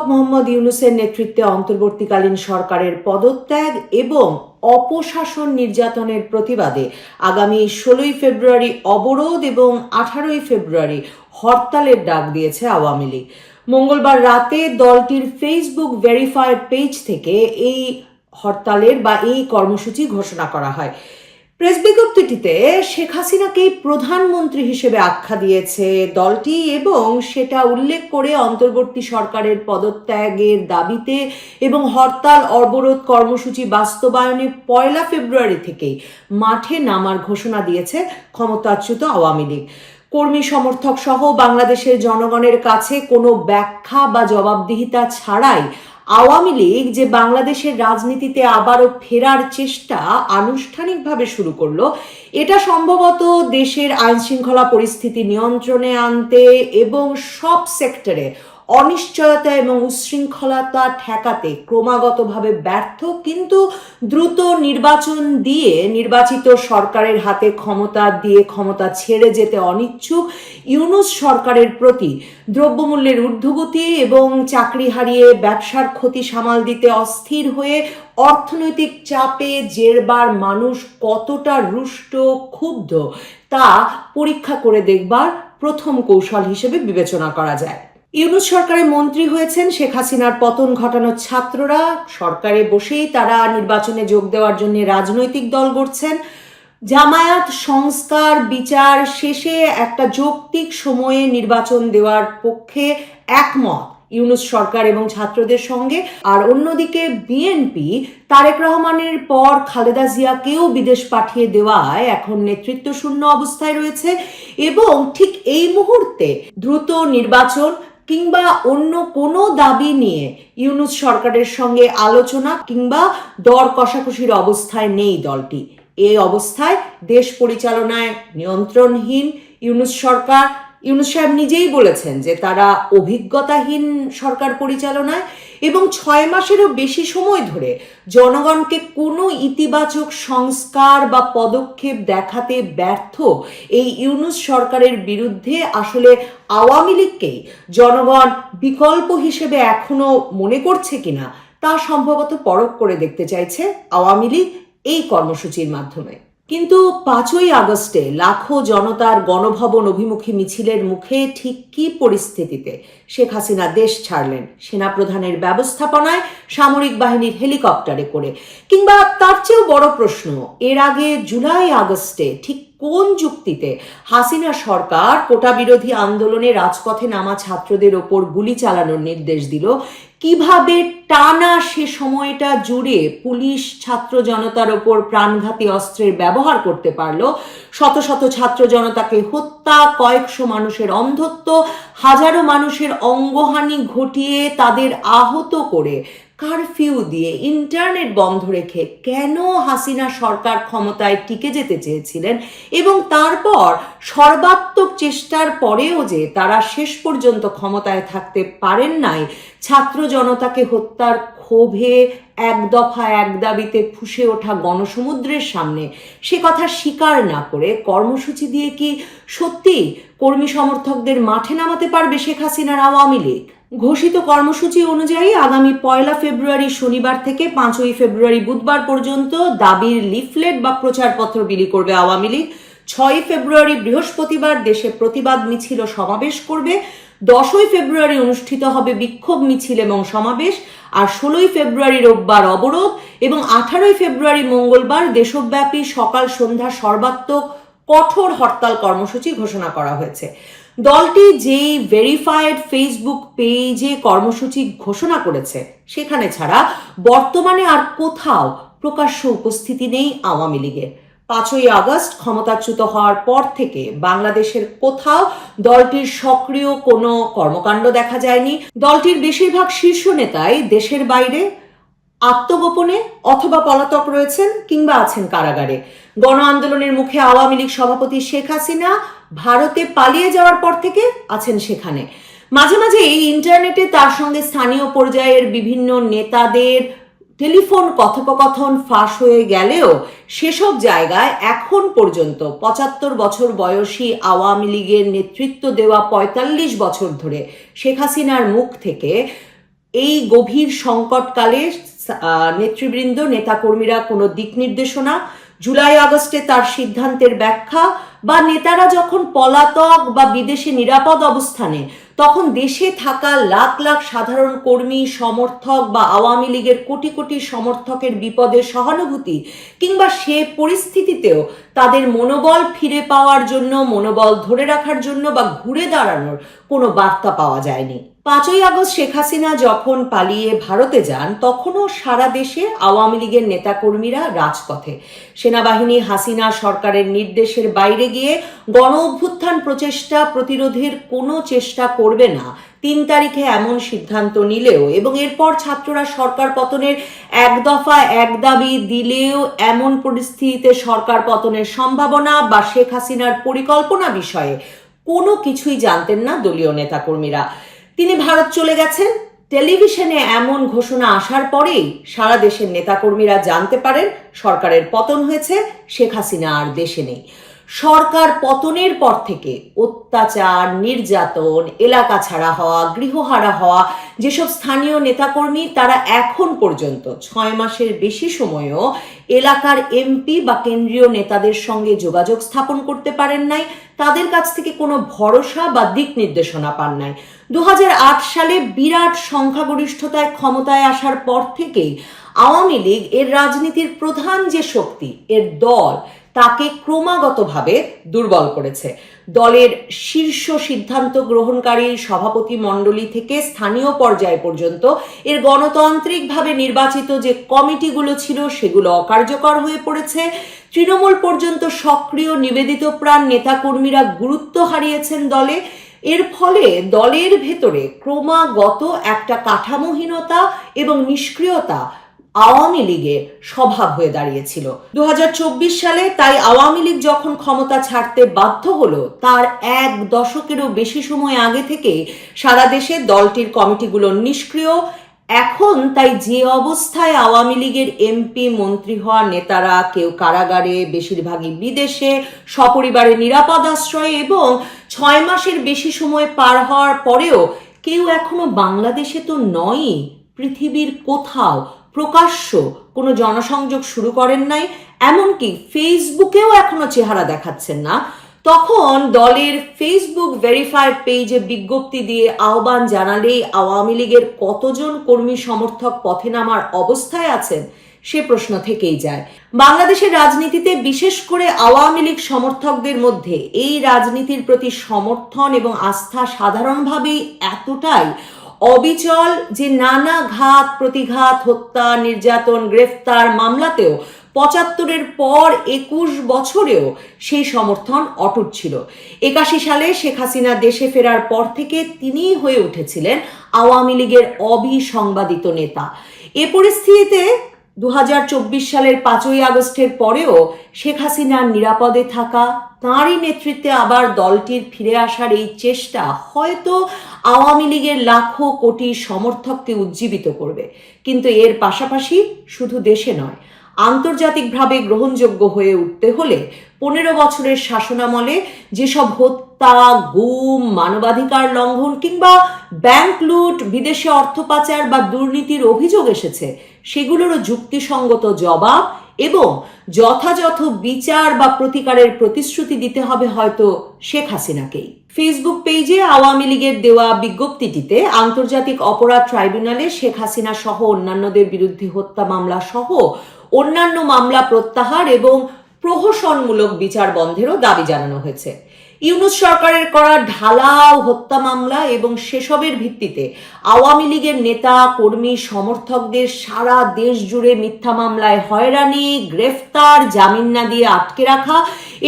মোহাম্মদ ইউনূসের নেতৃত্বে অন্তর্বর্তীকালীন সরকারের পদত্যাগ এবং অপশাসন নির্যাতনের প্রতিবাদে আগামী 16ই ফেব্রুয়ারি অবরোধ এবং 18ই ফেব্রুয়ারি হরতালের ডাক দিয়েছে আওয়ামী লীগ। মঙ্গলবার রাতে দলটির ফেসবুক ভেরিফাইড পেজ থেকে এই হরতালের বা এই কর্মসূচি ঘোষণা করা হয়। প্রেস বিজ্ঞপ্তিটিতে শেখ হাসিনাকেই প্রধানমন্ত্রী হিসেবে আখ্যা দিয়েছে দলটি এবং সেটা উল্লেখ করে অন্তর্বর্তী সরকারের পদত্যাগের দাবিতে এবং হরতাল অবরোধ কর্মসূচি বাস্তবায়নে 1 ফেব্রুয়ারি থেকেই মাঠে নামার ঘোষণা দিয়েছে ক্ষমতাচ্যুত আওয়ামী লীগ। কর্মী সমর্থক সহ বাংলাদেশের জনগণের কাছে কোনো ব্যাখ্যা বা জবাবদিহিতা ছাড়াই আওয়ামী লীগ যে বাংলাদেশের রাজনীতিতে আবারও ফেরার চেষ্টা আনুষ্ঠানিকভাবে শুরু করলো, এটা সম্ভবত দেশের আইনশৃঙ্খলা পরিস্থিতি নিয়ন্ত্রণে আনতে এবং সব সেক্টরে অনিশ্চয়তা এবং উচ্ছৃঙ্খলতা ঠেকাতে ক্রমাগতভাবে ব্যর্থ কিন্তু দ্রুত নির্বাচন দিয়ে নির্বাচিত সরকারের হাতে ক্ষমতা ছেড়ে যেতে অনিচ্ছুক ইউনূস সরকারের প্রতি দ্রব্যমূল্যের ঊর্ধ্বগতি এবং চাকরি হারিয়ে ব্যবসার ক্ষতি সামাল দিতে অস্থির হয়ে অর্থনৈতিক চাপে জেরবার মানুষ কতটা রুষ্ট ক্ষুব্ধ তা পরীক্ষা করে দেখবার প্রথম কৌশল হিসেবে বিবেচনা করা যায়। ইউনূস সরকারে মন্ত্রী হয়েছেন শেখ হাসিনার পতন ঘটানোর ছাত্ররা। সরকারে বসেই তারা নির্বাচনে যোগ দেওয়ার জন্য রাজনৈতিক দল গড়ছেন। জামায়াত সংস্কার বিচার শেষে একটা যৌক্তিক সময়ে নির্বাচন দেওয়ার পক্ষে একমত ইউনূস সরকার এবং ছাত্রদের সঙ্গে। আর অন্যদিকে বিএনপি তারেক রহমানের পর খালেদা জিয়াকেও বিদেশ পাঠিয়ে দেওয়ায় এখন নেতৃত্ব শূন্য অবস্থায় রয়েছে এবং ঠিক এই মুহূর্তে দ্রুত নির্বাচন কিংবা অন্য কোনো দাবি নিয়ে ইউনূস সরকারের সঙ্গে আলোচনা কিংবা দর কষাকষির অবস্থায় নেই দলটি। এই অবস্থায় দেশ পরিচালনায় নিয়ন্ত্রণহীন ইউনূস সরকার। ইউনূস সাহেব নিজেই বলেছেন যে তারা অভিজ্ঞতাহীন সরকার পরিচালনায় এবং 6 মাসেরও বেশি সময় ধরে জনগণকে কোনো ইতিবাচক সংস্কার বা পদক্ষেপ দেখাতে ব্যর্থ এই ইউনূস সরকারের বিরুদ্ধে আসলে আওয়ামী লীগকেই জনগণ বিকল্প হিসেবে এখনো মনে করছে কিনা তা সম্ভবত পরখ করে দেখতে চাইছে আওয়ামী লীগ এই কর্মসূচির মাধ্যমে। কিন্তু 5ই আগস্টে লাখো জনতার গণভবন অভিমুখী মিছিলের মুখে ঠিক কী পরিস্থিতিতে শেখ হাসিনা দেশ ছাড়লেন? সেনাপ্রধানের ব্যবস্থাপনায়, সামরিক বাহিনীর হেলিকপ্টারে করে, কিংবা তার চেয়েও বড় প্রশ্ন, এর আগে জুলাই আগস্টে ঠিক কোন যুক্তিতে হাসিনা সরকার কোটা বিরোধী আন্দোলনে রাজপথে নামা ছাত্রদের ওপর গুলি চালানোর নির্দেশ দিল? কিভাবে টানা সে সময়টা জুড়ে পুলিশ ছাত্র জনতার ওপর প্রাণঘাতী অস্ত্রের ব্যবহার করতে পারলো? শত শত ছাত্র জনতাকে হত্যা, কয়েকশো মানুষের অন্ধত্ব, হাজারো মানুষের অঙ্গহানি ঘটিয়ে তাদের আহত করে কারফিউ দিয়ে ইন্টারনেট বন্ধ রেখে কেন হাসিনা সরকার ক্ষমতায় টিকে যেতে চেয়েছিলেন এবং তারপর সর্বাত্মক চেষ্টার পরেও যে তারা শেষ পর্যন্ত ক্ষমতায় থাকতে পারেন নাই, ছাত্র জনতাকে হত্যার ক্ষোভে এক দফা এক দাবিতে ফুঁসে ওঠা গণসমুদ্রের সামনে সে কথা স্বীকার না করে কর্মসূচি দিয়ে কি সত্যি কর্মী সমর্থকদের মাঠে নামাতে পারবে শেখ হাসিনার আওয়ামী লীগ? ঘোষিত কর্মসূচি অনুযায়ী আগামী 1 ফেব্রুয়ারি শনিবার থেকে 5ই ফেব্রুয়ারি বুধবার পর্যন্ত দাবির লিফলেট বা প্রচারপত্র বিলি করবে আওয়ামী লীগ। 6ই ফেব্রুয়ারি বৃহস্পতিবার দেশে প্রতিবাদ মিছিল ও সমাবেশ করবে। 10ই ফেব্রুয়ারি অনুষ্ঠিত হবে বিক্ষোভ মিছিল এবং সমাবেশ। আর 16ই ফেব্রুয়ারি রোববার অবরোধ এবং 18ই ফেব্রুয়ারি মঙ্গলবার দেশব্যাপী সকাল সন্ধ্যা সর্বাত্মক কঠোর হরতাল কর্মসূচি ঘোষণা করা হয়েছে। দলটি যেই ভেরিফাইড ফেসবুক পেজে কর্মসূচি ঘোষণা করেছে সেখানে ছাড়া বর্তমানে আর কোথাও প্রকাশ্য উপস্থিতি নেই আওয়ামী লীগের। 5ই আগস্ট ক্ষমতাচ্যুত হওয়ার পর থেকে বাংলাদেশের কোথাও দলটির সক্রিয় কোনো কর্মকাণ্ড দেখা যায়নি। দলটির বেশিরভাগ শীর্ষ নেতাই দেশের বাইরে আত্মগোপনে অথবা পলাতক রয়েছেন কিংবা আছেন কারাগারে। গণ আন্দোলনের মুখে আওয়ামী লীগ সভাপতি শেখ হাসিনা ভারতে পালিয়ে যাওয়ার পর থেকে আছেন সেখানে। মাঝে মাঝে এই ইন্টারনেটে তার সঙ্গে স্থানীয় পর্যায়ের বিভিন্ন নেতাদের টেলিফোন কথোপকথন ফাঁস হয়ে গেলেও সেসব জায়গায় এখন পর্যন্ত 75 বছর বয়সী আওয়ামী লীগের নেতৃত্ব দেওয়া 45 বছর ধরে শেখ হাসিনার মুখ থেকে এই গভীর সংকটকালে নেতৃবৃন্দ নেতাকর্মীরা কোনো দিক নির্দেশনা, জুলাই আগস্টে তার সিদ্ধান্তের ব্যাখ্যা বা নেতারা যখন পলাতক বা বিদেশে নিরাপদ অবস্থানে, তখন দেশে থাকা লাখ লাখ সাধারণ কর্মী, সমর্থক বা আওয়ামী লীগের কোটি কোটি সমর্থকের বিপদের সহানুভূতি কিংবা সে পরিস্থিতিতেও তাদের মনোবল ফিরে পাওয়ার জন্য, মনোবল ধরে রাখার জন্য বা ঘুরে দাঁড়ানোর কোনো বার্তা পাওয়া যায়নি। 5ই আগস্ট শেখ হাসিনা যখন পালিয়ে ভারতে যান, তখনও সারা দেশে আওয়ামী লীগের নেতাকর্মীরা রাজপথে। সেনাবাহিনী হাসিনা সরকারের নির্দেশের বাইরে গিয়ে গণ অভ্যুত্থান প্রচেষ্টা প্রতিরোধের কোনো চেষ্টা করবে না 3 তারিখে এমন সিদ্ধান্ত নিলেও, এবং এরপর ছাত্ররা সরকার পতনের এক দফা এক দাবি দিলেও এমন পরিস্থিতিতে সরকার পতনের সম্ভাবনা বা শেখ হাসিনার পরিকল্পনা বিষয়ে কোনো কিছুই জানতেন না দলীয় নেতাকর্মীরা। তিনি ভারত চলে গেছেন, টেলিভিশনে এমন ঘোষণা আসার পরেই সারা দেশের নেতাকর্মীরা জানতে পারেন সরকারের পতন হয়েছে, শেখ হাসিনা আর দেশে নেই। সরকার পতনের পর থেকে অত্যাচার, নির্যাতন, এলাকা ছাড়া হওয়া, গৃহহারা হওয়া যেসব স্থানীয় নেতাকর্মী তারা এখন পর্যন্ত 6 মাসের বেশি সময়ও এলাকার এমপি বা কেন্দ্রীয় নেতাদের সঙ্গে যোগাযোগ স্থাপন করতে পারেন নাই, তাদের কাছ থেকে কোনো ভরসা বা দিক নির্দেশনা পান নাই। 2008 সালে বিরাট সংখ্যাগরিষ্ঠতায় ক্ষমতায় আসার পর থেকেই আওয়ামী লীগ এর রাজনীতির প্রধান যে শক্তি, এর দল, তাকে ক্রমাগতভাবে দুর্বল করেছে। দলের শীর্ষ সিদ্ধান্ত গ্রহণকারী সভাপতি মণ্ডলী থেকে স্থানীয় পর্যায় পর্যন্ত এর গণতান্ত্রিকভাবে নির্বাচিত যে কমিটিগুলো ছিল সেগুলো অকার্যকর হয়ে পড়েছে। তৃণমূল পর্যন্ত সক্রিয় নিবেদিত প্রাণ নেতাকর্মীরা গুরুত্ব হারিয়েছেন দলে। এর ফলে দলের ভেতরে ক্রমাগত একটা কাঠামোহীনতা এবং নিষ্ক্রিয়তা আওয়ামী লীগের স্বভাব হয়ে দাঁড়িয়েছিল। 2024 সালে তাই আওয়ামী লীগ যখন ক্ষমতা ছাড়তে বাধ্য হলো, তার 1 দশকেরও বেশি সময় আগে থেকে সারা দেশে দলটির কমিটিগুলো নিষ্ক্রিয়। এখন তাই যে অবস্থায় আওয়ামী লীগের এমপি, মন্ত্রী হওয়া নেতারা কেউ কারাগারে, বেশিরভাগই বিদেশে, সপরিবারে নিরাপদ আশ্রয়ে এবং 6 মাসের বেশি সময় পার হওয়ার পরেও কেউ এখনো বাংলাদেশে তো নয়ই, পৃথিবীর কোথাও প্রকাশ্য কোনো জনসংযোগ শুরু করেন নাই, এমনকি ফেসবুকেও এখনো চেহারা দেখাচ্ছেন না, তখন দলের ফেসবুক ভেরিফাইড পেজে বিজ্ঞপ্তি দিয়ে আহ্বান জানালেই আওয়ামী লীগের কতজন কর্মী সমর্থক পথে নামার অবস্থায় আছেন সে প্রশ্ন থেকেই যায়। বাংলাদেশের রাজনীতিতে বিশেষ করে আওয়ামী লীগ সমর্থকদের মধ্যে এই রাজনীতির প্রতি সমর্থন এবং আস্থা সাধারণভাবেই এতটাই অবিচল যে নানা ঘাত প্রতিঘাত, হত্যা, নির্যাতন, গ্রেফতার মামলাতেও 75-এর পর 21 বছরেও সেই সমর্থন অটুট ছিল। 81 সালে শেখ হাসিনা দেশে ফেরার পর থেকে তিনিই হয়ে উঠেছিলেন আওয়ামী লীগের অবিসংবাদিত নেতা। এ পরিস্থিতিতে 2024 সালের 5ই আগস্টের পরেও শেখ হাসিনার নিরাপদে থাকা, তাঁরই নেতৃত্বে আবার দলটির ফিরে আসার এই চেষ্টা হয়তো আওয়ামী লীগের লাখো কোটি সমর্থককে উজ্জীবিত করবে, কিন্তু এর পাশাপাশি শুধু দেশে নয়, আন্তর্জাতিকভাবে গ্রহণযোগ্য হয়ে উঠতে হলে 15 বছরের শাসনামলে যেসব হত্যা, গুম, মানবাধিকার লঙ্ঘন কিংবা ব্যাংক লুট, বিদেশে অর্থ পাচার বা দুর্নীতির অভিযোগ এসেছে, সেগুলোরও যুক্তিসঙ্গত জবাব এবং যথাযথ বিচার বা প্রতিকারের প্রতিশ্রুতি দিতে হবে হয়তো শেখ হাসিনাকেই। ফেসবুক পেজে আওয়ামী লীগের দেওয়া বিজ্ঞপ্তিটিতে আন্তর্জাতিক অপরাধ ট্রাইব্যুনালে শেখ হাসিনা সহ অন্যান্যদের বিরুদ্ধে হত্যা মামলা সহ অন্যান্য মামলা প্রত্যাহার এবং প্রহসনমূলক বিচার বন্ধেরও দাবি জানানো হয়েছে। ইউনূস সরকারের করা ঢালাও হত্যা মামলা এবং সেসবের ভিত্তিতে আওয়ামী লীগের নেতা, কর্মী, সমর্থকদের সারা দেশ জুড়ে মিথ্যা মামলায় হয়রানি, গ্রেফতার, জামিন না দিয়ে আটকে রাখা,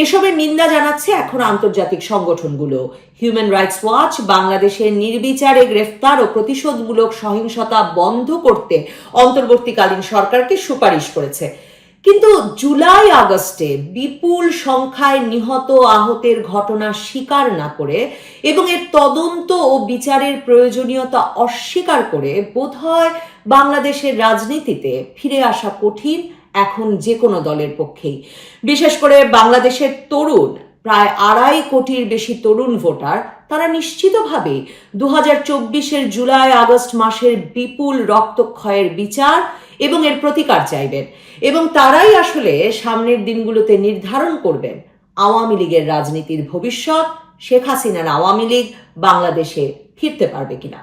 এসবের নিন্দা জানাচ্ছে এখন আন্তর্জাতিক সংগঠনগুলো। হিউম্যান রাইটস ওয়াচ বাংলাদেশের নির্বিচারে গ্রেফতার ও প্রতিশোধমূলক সহিংসতা বন্ধ করতে অন্তর্বর্তীকালীন সরকারকে সুপারিশ করেছে। কিন্তু জুলাই আগস্টে বিপুল সংখ্যায় নিহত আহতের ঘটনা স্বীকার না করে এবং এর তদন্ত ও বিচারের প্রয়োজনীয়তা অস্বীকার করে বোধহয় বাংলাদেশের রাজনীতিতে ফিরে আসা কঠিন এখন যে কোনো দলের পক্ষেই। বিশেষ করে বাংলাদেশের তরুণ প্রায় 2.5 কোটির বেশি তরুণ ভোটার, তারা নিশ্চিতভাবে 2024-এর জুলাই আগস্ট মাসের বিপুল রক্তক্ষয়ের বিচার এবং এর প্রতিকার চাইবেন, এবং তারাই আসলে সামনের দিনগুলোতে নির্ধারণ করবেন আওয়ামী লীগের রাজনীতির ভবিষ্যৎ, শেখ হাসিনার আওয়ামী লীগ বাংলাদেশে ফিরতে পারবে কিনা।